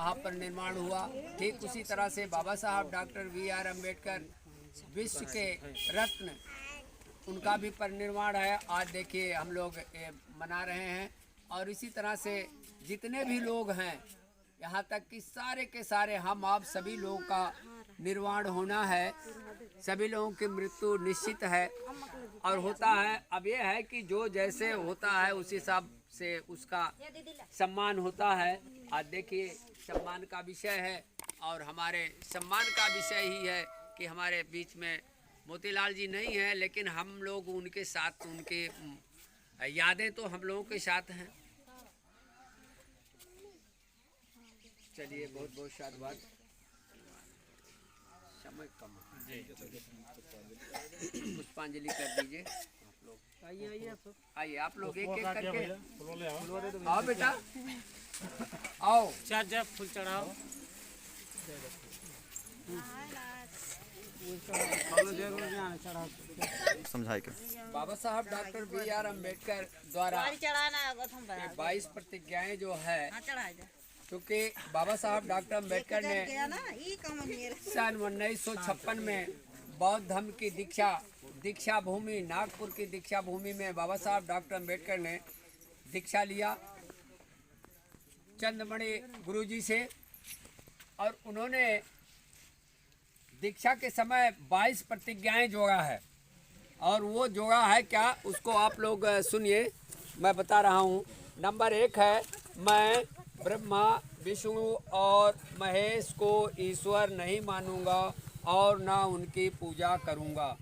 वहाँ पर निर्माण हुआ। ठीक उसी तरह से बाबा साहब डॉक्टर BR अम्बेडकर विश्व के रत्न, उनका भी परिनिर्वाण है। आज देखिए हम लोग मना रहे हैं। और इसी तरह से जितने भी लोग हैं, यहाँ तक कि सारे के सारे हम आप सभी लोगों का निर्वाण होना है। सभी लोगों की मृत्यु निश्चित है और होता है। अब ये है कि जो जैसे होता है उसी हिसाब से उसका सम्मान होता है। आज देखिए सम्मान का विषय है और हमारे सम्मान का विषय ही है कि हमारे बीच में मोतीलाल जी नहीं है, लेकिन हम लोग उनके साथ, उनके यादें तो हम लोगों के साथ हैं। चलिए बहुत बहुत साधुवाद। समय कम है, पुष्पांजलि कर दीजिए। आप लोग आइए आप लोग एक एक करके आओ बेटा, आओ। चार फूल चढ़ाओ। समझाए के बाबा साहब डॉक्टर BR अम्बेडकर द्वारा 22 प्रतिज्ञाएं जो है, क्योंकि बाबा साहब डॉक्टर अम्बेडकर ने सन 1956 में बौद्ध धर्म की दीक्षा भूमि, नागपुर की दीक्षा भूमि में बाबा साहब डॉक्टर अम्बेडकर ने दीक्षा लिया चंद्रमणि गुरुजी से। और उन्होंने दीक्षा के समय 22 प्रतिज्ञाएं जोड़ा है। और वो जोड़ा है क्या, उसको आप लोग सुनिए, मैं बता रहा हूँ। नंबर 1 है, मैं ब्रह्मा विष्णु और महेश को ईश्वर नहीं मानूंगा और ना उनकी पूजा करूंगा।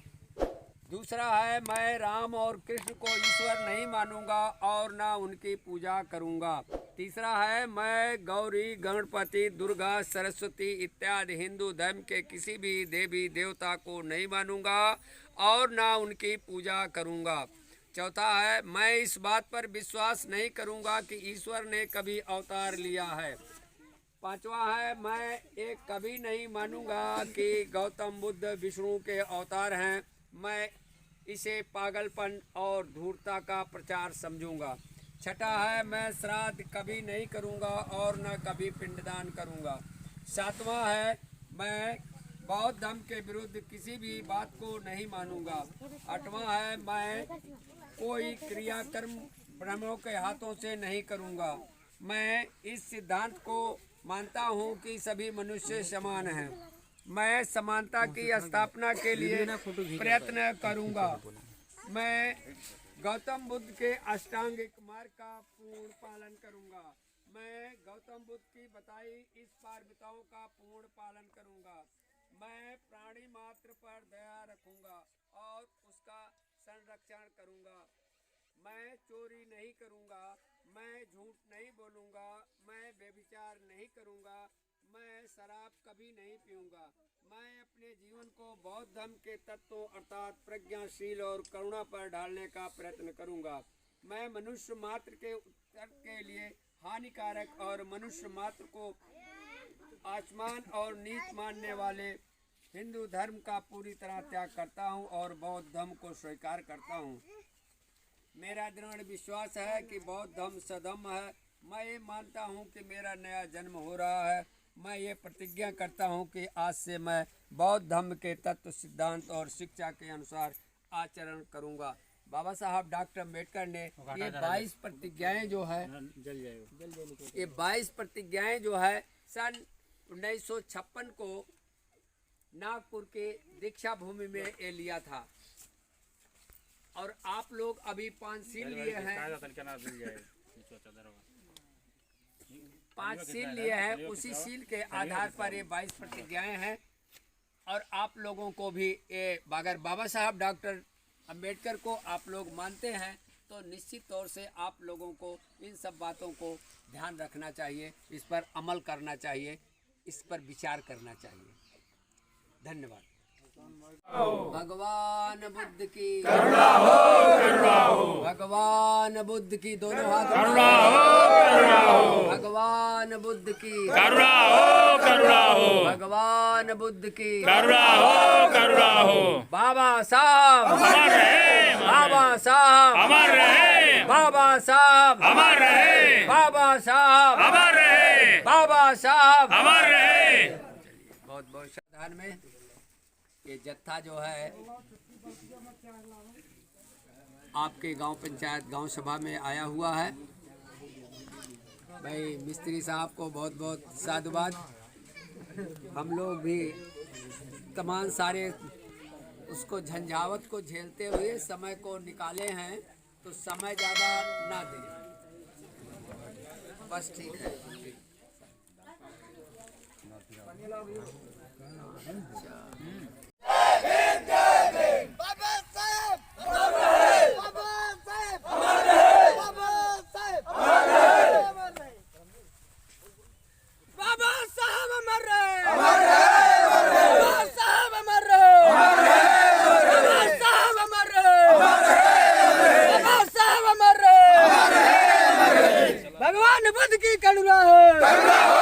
दूसरा है, मैं राम और कृष्ण को ईश्वर नहीं मानूंगा और ना उनकी पूजा करूंगा। तीसरा है, मैं गौरी, गणपति, दुर्गा, सरस्वती इत्यादि हिंदू धर्म के किसी भी देवी देवता को नहीं मानूंगा और ना उनकी पूजा करूंगा। चौथा है, मैं इस बात पर विश्वास नहीं करूंगा कि ईश्वर ने कभी अवतार लिया है। पांचवा है, मैं ये कभी नहीं मानूंगा कि गौतम बुद्ध विष्णु के अवतार हैं। मैं इसे पागलपन और धूर्तता का प्रचार समझूंगा। छठा है, मैं श्राद्ध कभी नहीं करूंगा और न कभी पिंडदान करूंगा। सातवां है, मैं बौद्ध धर्म के विरुद्ध किसी भी बात को नहीं मानूंगा। आठवां है, मैं कोई क्रियाकर्म ब्राह्मणों के हाथों से नहीं करूंगा। मैं इस सिद्धांत को मानता हूं कि सभी मनुष्य समान हैं। मैं समानता की स्थापना के लिए प्रयत्न करूंगा। मैं गौतम बुद्ध के अष्टांगिक मार्ग का पूर्ण पालन करूंगा। मैं गौतम बुद्ध की बताई इस पारमिताओं का पूर्ण पालन करूंगा। मैं प्राणी मात्र पर दया रखूंगा और उसका संरक्षण करूंगा। मैं चोरी नहीं करूंगा। मैं झूठ नहीं बोलूंगा। मैं व्यभिचार नहीं करूंगा। मैं शराब कभी नहीं पीऊंगा। मैं अपने जीवन को बौद्ध धर्म के तत्वों अर्थात प्रज्ञाशील और करुणा पर ढालने का प्रयत्न करूंगा। मैं मनुष्य मात्र के उत्तर के लिए हानिकारक और मनुष्य मात्र को आसमान और नीच मानने वाले हिंदू धर्म का पूरी तरह त्याग करता हूं और बौद्ध धर्म को स्वीकार करता हूं। मेरा दृढ़ विश्वास है कि बौद्ध धर्म सधर्म है। मैं ये मानता हूं कि मेरा नया जन्म हो रहा है। मैं ये प्रतिज्ञा करता हूं कि आज से मैं बौद्ध धर्म के तत्व, सिद्धांत और शिक्षा के अनुसार आचरण करूंगा। बाबा साहब डॉक्टर अम्बेडकर ने ये 22 प्रतिज्ञाएं जो है, ये 22 प्रतिज्ञाएं जो है सन 1956 को नागपुर के दीक्षा भूमि में ये लिया था। और आप लोग अभी 5 सील लिए हैं, 5 सील लिए हैं। उसी सील के आधार पर ये 22 प्रतिज्ञाएं हैं। और आप लोगों को भी ये, अगर बाबा साहब डॉक्टर अम्बेडकर को आप लोग मानते हैं तो निश्चित तौर से आप लोगों को इन सब बातों को ध्यान रखना चाहिए, इस पर अमल करना चाहिए, इस पर विचार करना चाहिए। धन्यवाद। भगवान बुद्ध की करुणा हो, करुणा हो। भगवान बुद्ध की दोनों हाथ करुणा हो, करुणा हो। भगवान बुद्ध की करुणा हो, करुणा हो। भगवान बुद्ध की करुणा हो, करुणा हो। बाबा साहब अमर रहे, बाबा साहब अमर रहे, बाबा साहब अमर रहे, बाबा साहब अमर रहे। बाबा साहब अमर रहे। बहुत बहुत सावधान में ये जत्था जो है आपके गांव पंचायत गांव सभा में आया हुआ है। भाई मिस्त्री साहब को बहुत बहुत साधुवाद। हम लोग भी तमाम सारे उसको झंझावत को झेलते हुए समय को निकाले हैं, तो समय ज़्यादा ना दें, बस ठीक है। भगवान बुद्ध की करुणा हो।